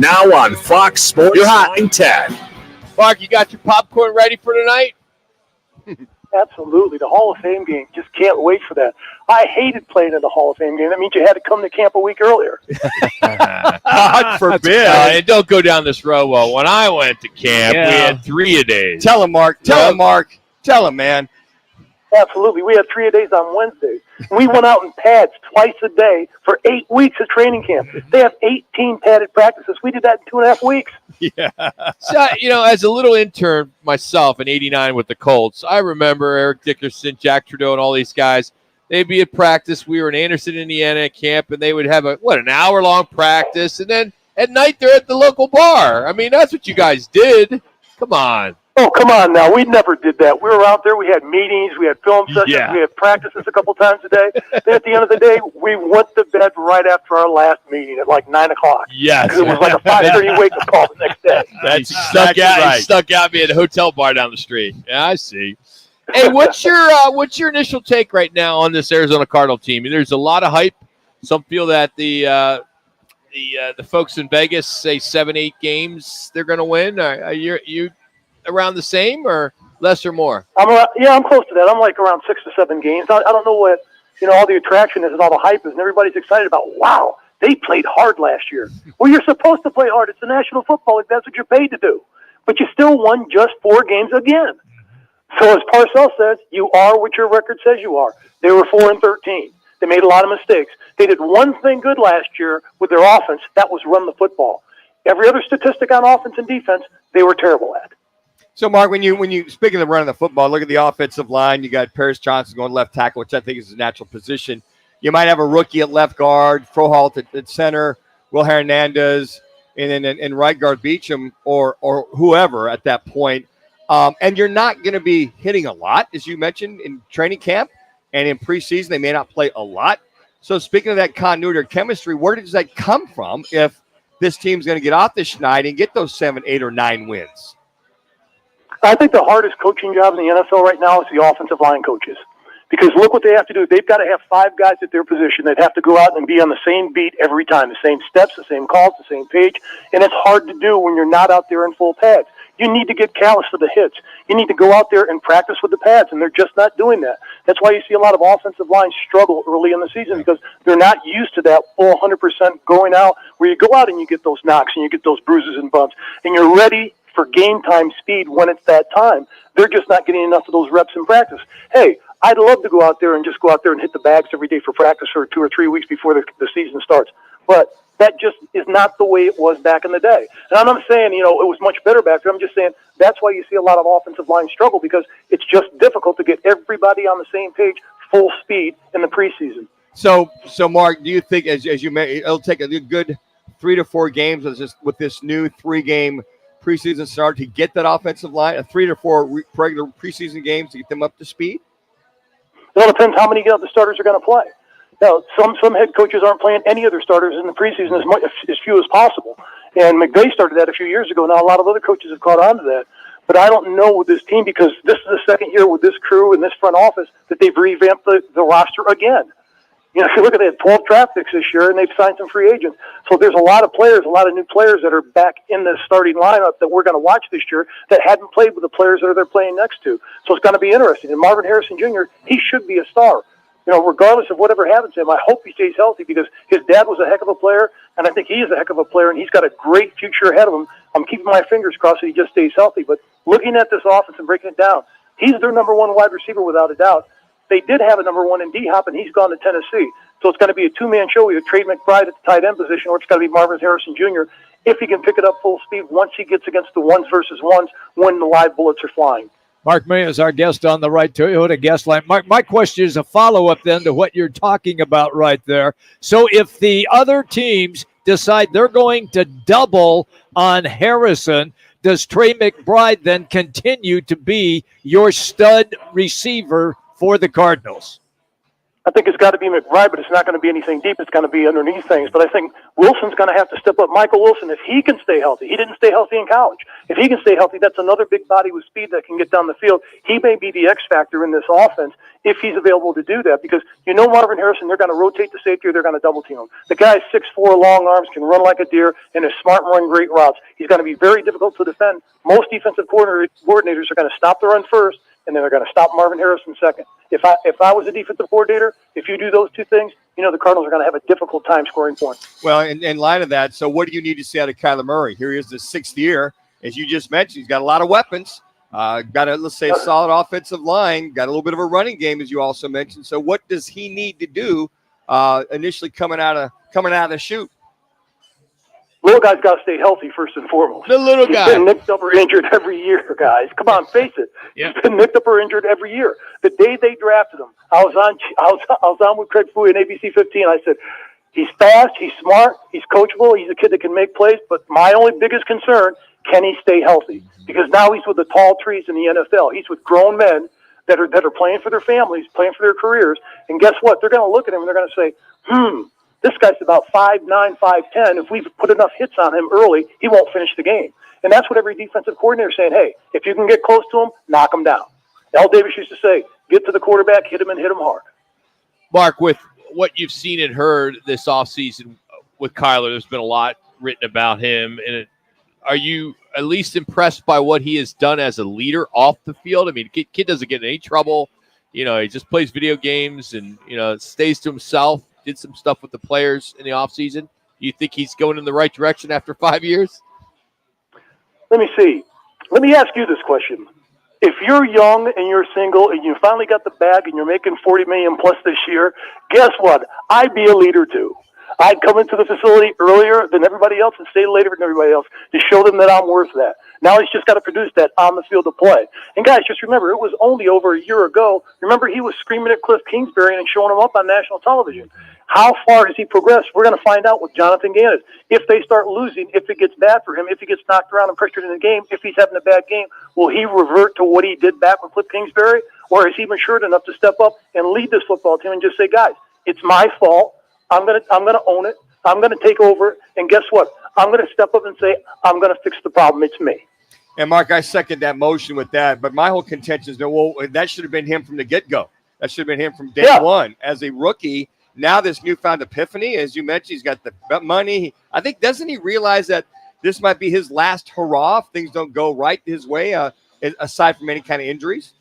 Now on Fox Sports 910. Mark, you got your popcorn ready for tonight? Absolutely. The Hall of Fame game. Just can't wait for that. I hated playing in the Hall of Fame game. That means you had to come to camp a week earlier. God forbid. And don't go down this road. Well, when I went to camp, we had 3-a-days. Tell him, Mark. Tell him, Mark. Tell him, man. Absolutely. We had 3-a-days on Wednesdays. We went out in pads twice a day for 8 weeks of training camp. They have 18 padded practices. We did that in 2.5 weeks. Yeah. So, as a little intern myself in '89 with the Colts, I remember Eric Dickerson, Jack Trudeau, and all these guys. They'd be at practice. We were in Anderson, Indiana at camp, and they would have an hour-long practice. And then at night, they're at the local bar. I mean, that's what you guys did. Come on. Oh, come on now. We never did that. We were out there. We had meetings. We had film sessions. We had practices a couple times a day. Then at the end of the day, we went to bed right after our last meeting at like 9 o'clock. Yes. Because it was like a 5:30 wake-up call the next day. That's stuck out me at a hotel bar down the street. Yeah, I see. Hey, what's your initial take right now on this Arizona Cardinal team? There's a lot of hype. Some feel that the folks in Vegas say 7-8 games they're going to win. Are you around the same or less or more? I'm close to that. I'm like around 6 to 7 games. I don't know what all the attraction is and all the hype is, and everybody's excited about. Wow, they played hard last year. Well, you're supposed to play hard. It's the National Football League. That's what you're paid to do. But you still won just 4 games again. So as Parcells says, you are what your record says you are. They were 4-13. They made a lot of mistakes. They did one thing good last year with their offense. That was run the football. Every other statistic on offense and defense, they were terrible at. So, Mark, when you speaking of running the football, look at the offensive line. You got Paris Johnson going left tackle, which I think is his natural position. You might have a rookie at left guard, Froholt at center, Will Hernandez, and then and right guard Beecham or whoever at that point. And you're not going to be hitting a lot, as you mentioned, in training camp and in preseason. They may not play a lot. So, speaking of that continuity or chemistry, where does that come from if this team's going to get off the schneid and get those 7, 8, or 9 wins? I think the hardest coaching job in the NFL right now is the offensive line coaches. Because look what they have to do. They've got to have 5 guys at their position that have to go out and be on the same beat every time, the same steps, the same calls, the same page. And it's hard to do when you're not out there in full pads. You need to get callous for the hits. You need to go out there and practice with the pads, and they're just not doing that. That's why you see a lot of offensive lines struggle early in the season because they're not used to that full 100% going out where you go out and you get those knocks and you get those bruises and bumps, and you're ready for game time speed when it's that time. They're just not getting enough of those reps in practice. Hey, I'd love to go out there and just go out there and hit the bags every day for practice for 2 or 3 weeks before the season starts. But that just is not the way it was back in the day. And I'm not saying, it was much better back then. I'm just saying that's why you see a lot of offensive line struggle because it's just difficult to get everybody on the same page full speed in the preseason. So Mark, do you think, as you may, it'll take a good 3 to 4 games with this new 3-game preseason start to get that offensive line, a 3 to 4 regular preseason games to get them up to speed? It all depends how many of the starters are going to play. Now, some head coaches aren't playing any of their starters in the preseason as few as possible. And McVay started that a few years ago. Now, a lot of other coaches have caught on to that. But I don't know with this team because this is the second year with this crew and this front office that they've revamped the roster again. If you look at it, they had 12 draft picks this year, and they've signed some free agents. So there's a lot of players, a lot of new players that are back in the starting lineup that we're going to watch this year that hadn't played with the players that they're playing next to. So it's going to be interesting. And Marvin Harrison Jr., he should be a star. Regardless of whatever happens to him, I hope he stays healthy because his dad was a heck of a player, and I think he is a heck of a player, and he's got a great future ahead of him. I'm keeping my fingers crossed that he just stays healthy. But looking at this offense and breaking it down, he's their number 1 wide receiver without a doubt. They did have a number 1 in D-Hop, and he's gone to Tennessee. So it's going to be a 2-man show, either Trey McBride at the tight end position or it's going to be Marvin Harrison Jr. if he can pick it up full speed once he gets against the ones versus ones when the live bullets are flying. Mark May is our guest on the Right Toyota guest line. Mark, my question is a follow-up then to what you're talking about right there. So if the other teams decide they're going to double on Harrison, does Trey McBride then continue to be your stud receiver for the Cardinals? I think it's got to be McBride, but it's not going to be anything deep. It's going to be underneath things. But I think Wilson's going to have to step up. Michael Wilson, if he can stay healthy, he didn't stay healthy in college. If he can stay healthy, that's another big body with speed that can get down the field. He may be the X factor in this offense if he's available to do that, because Marvin Harrison, they're going to rotate the safety or they're going to double team him. The guy's 6'4", long arms, can run like a deer, and is smart and run great routes. He's going to be very difficult to defend. Most defensive coordinators are going to stop the run first, and then they're going to stop Marvin Harrison second. If I was a defensive coordinator, if you do those two things, the Cardinals are going to have a difficult time scoring points. Well, in line of that, so what do you need to see out of Kyler Murray? Here he is, the 6th year. As you just mentioned, he's got a lot of weapons. Got let's say, a solid offensive line. Got a little bit of a running game, as you also mentioned. So what does he need to do initially coming out of the chute? Little guy's got to stay healthy first and foremost. The little guy. He's been nicked up or injured every year, guys. Come on, face it. Yeah. He's been nicked up or injured every year. The day they drafted him, I was on with Craig Fouye and ABC 15. I said, he's fast, he's smart, he's coachable, he's a kid that can make plays. But my only biggest concern, can he stay healthy? Because now he's with the tall trees in the NFL. He's with grown men that are playing for their families, playing for their careers. And guess what? They're going to look at him and they're going to say, this guy's about 5'9", 5'10". If we put enough hits on him early, he won't finish the game. And that's what every defensive coordinator is saying. Hey, if you can get close to him, knock him down. Al Davis used to say, get to the quarterback, hit him and hit him hard. Mark, with what you've seen and heard this offseason with Kyler, there's been a lot written about him. And are you at least impressed by what he has done as a leader off the field? I mean, kid doesn't get in any trouble. He just plays video games and, stays to himself. Did some stuff with the players in the offseason. Do you think he's going in the right direction after 5 years? Let me see. Let me ask you this question. If you're young and you're single and you finally got the bag and you're making $40 million plus this year, guess what? I'd be a leader too. I'd come into the facility earlier than everybody else and stay later than everybody else to show them that I'm worth that. Now he's just got to produce that on the field of play. And guys, just remember, it was only over a year ago. Remember, he was screaming at Cliff Kingsbury and showing him up on national television. How far has he progressed? We're going to find out with Jonathan Gannon. If they start losing, if it gets bad for him, if he gets knocked around and pressured in the game, if he's having a bad game, will he revert to what he did back with Cliff Kingsbury? Or is he matured enough to step up and lead this football team and just say, guys, it's my fault. I'm going to own it. I'm going to take over. And guess what? I'm going to step up and say, I'm going to fix the problem. It's me. And, Mark, I second that motion with that. But my whole contention is that should have been him from the get-go. That should have been him from day one. As a rookie, now this newfound epiphany, as you mentioned, he's got the money. I think, doesn't he realize that this might be his last hurrah if things don't go right his way, aside from any kind of injuries?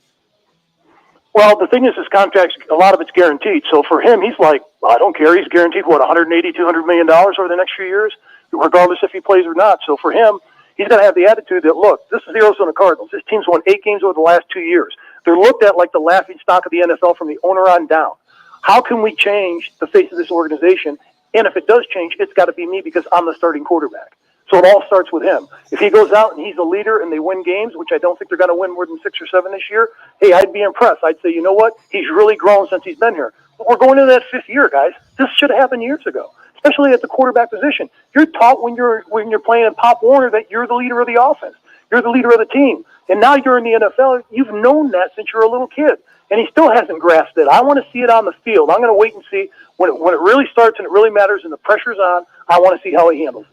Well, the thing is, his contract, a lot of it's guaranteed. So for him, he's like, well, I don't care. He's guaranteed, $180, $200 million over the next few years, regardless if he plays or not. So for him, he's going to have the attitude that, look, this is the Arizona Cardinals. This team's won 8 games over the last 2 years. They're looked at like the laughing stock of the NFL from the owner on down. How can we change the face of this organization? And if it does change, it's got to be me because I'm the starting quarterback. So it all starts with him. If he goes out and he's a leader and they win games, which I don't think they're going to win more than 6 or 7 this year, hey, I'd be impressed. I'd say, you know what? He's really grown since he's been here. But we're going into that 5th year, guys. This should have happened years ago, especially at the quarterback position. You're taught when you're playing in Pop Warner that you're the leader of the offense. You're the leader of the team. And now you're in the NFL. You've known that since you're a little kid. And he still hasn't grasped it. I want to see it on the field. I'm going to wait and see when it really starts and it really matters and the pressure's on. I want to see how he handles it.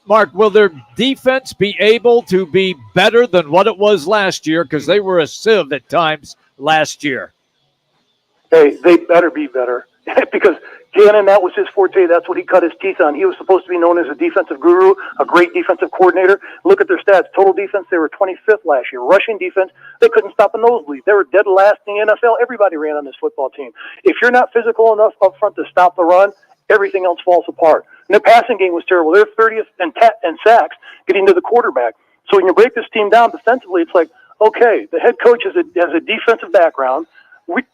Mark, will their defense be able to be better than what it was last year? Because they were a sieve at times last year. Hey, they better be better. Because Gannon, that was his forte. That's what he cut his teeth on. He was supposed to be known as a defensive guru, a great defensive coordinator. Look at their stats. Total defense, they were 25th last year. Rushing defense, they couldn't stop a nosebleed. They were dead last in the NFL. Everybody ran on this football team. If you're not physical enough up front to stop the run, everything else falls apart. And their passing game was terrible. They're 30th in sacks getting to the quarterback. So when you break this team down defensively, it's like, okay, the head coach has a defensive background.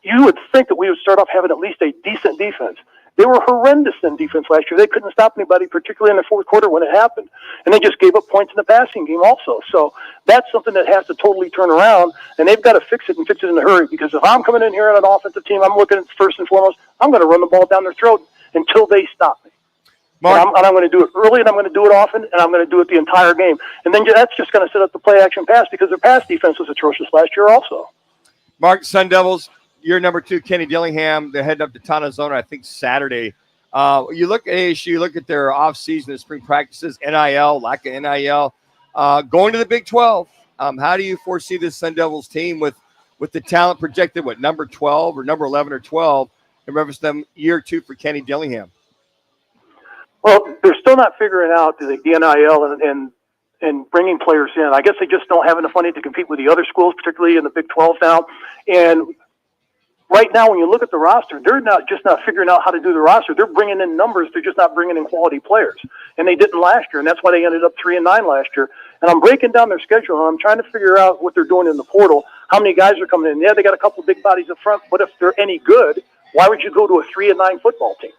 You would think that we would start off having at least a decent defense. They were horrendous in defense last year. They couldn't stop anybody, particularly in the fourth quarter when it happened. And they just gave up points in the passing game also. So that's something that has to totally turn around, and they've got to fix it and fix it in a hurry. Because if I'm coming in here on an offensive team, I'm looking at first and foremost, I'm going to run the ball down their throat until they stop me. Mark, and I'm going to do it early, and I'm going to do it often, and I'm going to do it the entire game. And then that's just going to set up the play-action pass because their pass defense was atrocious last year also. Mark, Sun Devils, Your number 2, Kenny Dillingham, they're heading up to Tonazona, I think, Saturday. You look at ASU, you look at their offseason and spring practices, NIL, lack of NIL, going to the Big 12. How do you foresee this Sun Devils team with the talent projected, number 12 or number 11 or 12, and reference them year 2 for Kenny Dillingham? Well, they're still not figuring out the NIL and bringing players in. I guess they just don't have enough money to compete with the other schools, particularly in the Big 12 now. And right now, when you look at the roster, they're not figuring out how to do the roster. They're bringing in numbers. They're just not bringing in quality players. And they didn't last year, and that's why they ended up 3-9 last year. And I'm breaking down their schedule, and I'm trying to figure out what they're doing in the portal, how many guys are coming in. Yeah, they got a couple of big bodies up front, but if they're any good, why would you go to a 3-9 football team?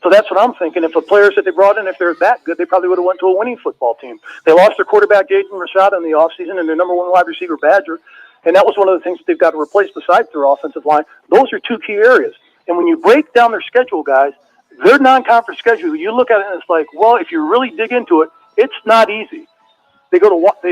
So that's what I'm thinking. If the players that they brought in, if they're that good, they probably would have went to a winning football team. They lost their quarterback, Jaden Rashad, in the offseason, and their number 1 wide receiver, Badger. And that was one of the things that they've got to replace besides their offensive line. Those are 2 key areas. And when you break down their schedule, guys, their non-conference schedule, you look at it and it's like, well, if you really dig into it, it's not easy. They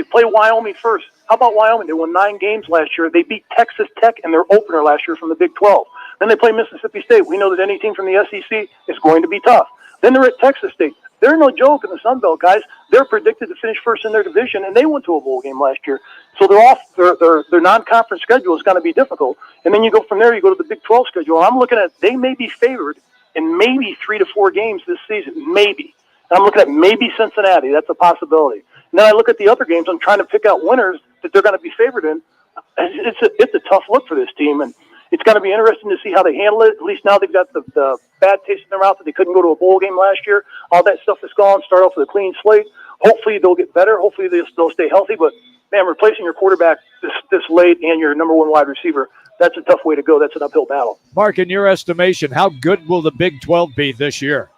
play Wyoming first. How about Wyoming? They won 9 games last year. They beat Texas Tech in their opener last year from the Big 12. Then they play Mississippi State. We know that any team from the SEC is going to be tough. Then they're at Texas State. They're no joke in the Sun Belt, guys. They're predicted to finish first in their division, and they went to a bowl game last year. So their non-conference schedule is going to be difficult. And then you go from there, you go to the Big 12 schedule. And I'm looking at they may be favored in maybe 3 to 4 games this season, maybe. And I'm looking at maybe Cincinnati. That's a possibility. And then I look at the other games. I'm trying to pick out winners that they're going to be favored in. It's a tough look for this team, and it's going to be interesting to see how they handle it. At least now they've got the bad taste in their mouth that they couldn't go to a bowl game last year. All that stuff is gone. Start off with a clean slate. Hopefully they'll get better. Hopefully they'll stay healthy. But, man, replacing your quarterback this late and your number 1 wide receiver, that's a tough way to go. That's an uphill battle. Mark, in your estimation, how good will the Big 12 be this year?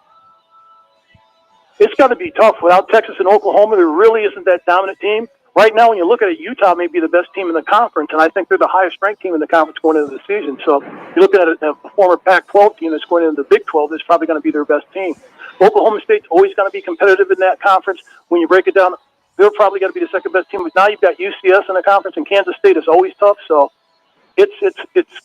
It's got to be tough. Without Texas and Oklahoma, there really isn't that dominant team. Right now, when you look at it, Utah may be the best team in the conference, and I think they're the highest-ranked team in the conference going into the season. So you're looking at a former Pac-12 team that's going into the Big 12 that's probably going to be their best team. Oklahoma State's always going to be competitive in that conference. When you break it down, they're probably going to be the second-best team. But now you've got UCS in the conference, and Kansas State is always tough. So it's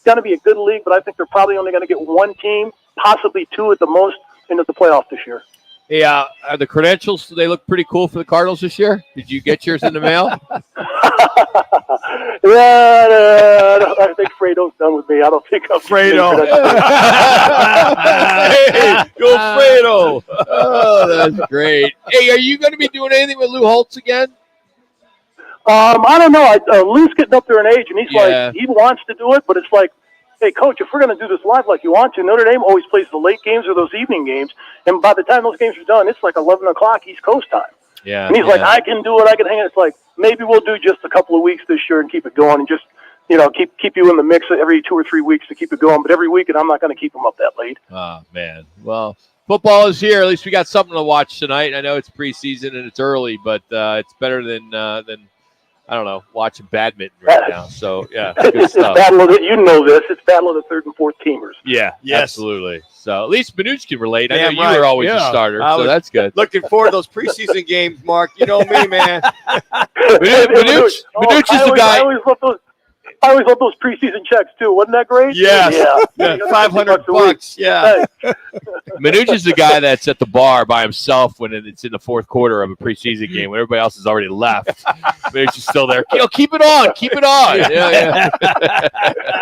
going to be a good league, but I think they're probably only going to get 1 team, possibly 2 at the most, into the playoff this year. Yeah, are the credentials, do they look pretty cool for the Cardinals this year? Did you get yours in the mail? I think Fredo's done with me. I don't think I'm Fredo. Hey, go Fredo. Oh, that's great. Hey, are you going to be doing anything with Lou Holtz again? I don't know. Lou's getting up there in age, and he's like, he wants to do it, but it's like, hey, Coach, if we're going to do this live like you want to, Notre Dame always plays the late games or those evening games, and by the time those games are done, it's like 11 o'clock East Coast time. Yeah. And he's like, I can do it. I can hang it. It's like, maybe we'll do just a couple of weeks this year and keep it going and just, keep you in the mix every 2 or 3 weeks to keep it going. But every weekend, I'm not going to keep them up that late. Oh, man. Well, football is here. At least we got something to watch tonight. I know it's preseason and it's early, but it's better than I don't know, watching badminton right now. So, yeah, good stuff. It's battle of you know this. It's battle of the 3rd and 4th teamers. Yeah, yes. Absolutely. So, at least Manuch can relate. I know you right. were always a starter, so that's good. Looking forward to those preseason games, Mark. You know me, man. Manuch is the guy. I always love those preseason checks, too. Wasn't that great? Yes. Yeah. $500. Yeah. Hey. Manuch is the guy that's at the bar by himself when it's in the 4th quarter of a preseason game when everybody else has already left. Manuch is still there. Keep it on. Keep it on. Yeah.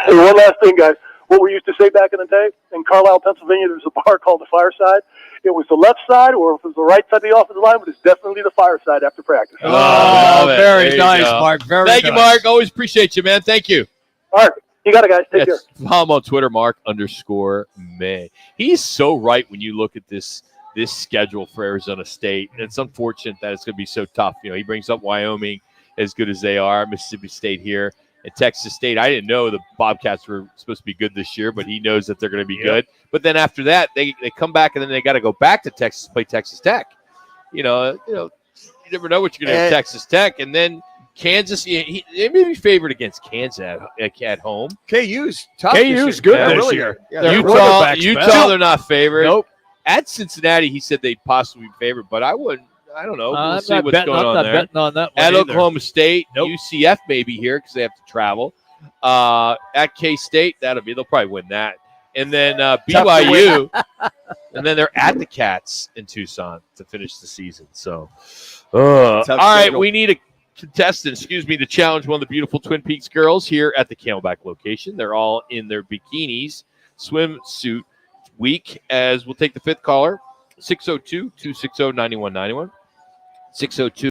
Hey, one last thing, guys. What we used to say back in the day, in Carlisle, Pennsylvania, there was a bar called the Fireside. It was the left side, or if it was the right side of the offensive line, but it's definitely the Fireside after practice. Oh, very nice, Mark. Thank you, Mark. Always appreciate you, man. Thank you. All right. You got it, guys. Take care. Follow him on Twitter, Mark_May. He's so right when you look at this schedule for Arizona State. And it's unfortunate that it's going to be so tough. He brings up Wyoming, as good as they are, Mississippi State here. And Texas State, I didn't know the Bobcats were supposed to be good this year, but he knows that they're going to be good. But then after that, they come back, and then they got to go back to Texas to play Texas Tech. You never know what you're going to do with Texas Tech. And then Kansas, they may be favored against Kansas at home. KU's tough. KU's good this year. Yeah, Utah, they're not favored. Nope. At Cincinnati, he said they'd possibly be favored, but I wouldn't. I don't know. We'll see what's going on there. I'm not betting on that one At either. Oklahoma State, UCF may be here because they have to travel. at K-State. They'll probably win that. And then BYU, and then they're at the Cats in Tucson to finish the season. So, all right, schedule. we need a contestant, to challenge one of the beautiful Twin Peaks girls here at the Camelback location. They're all in their bikinis, swimsuit week, as we'll take the fifth caller, 602-260-9191. 602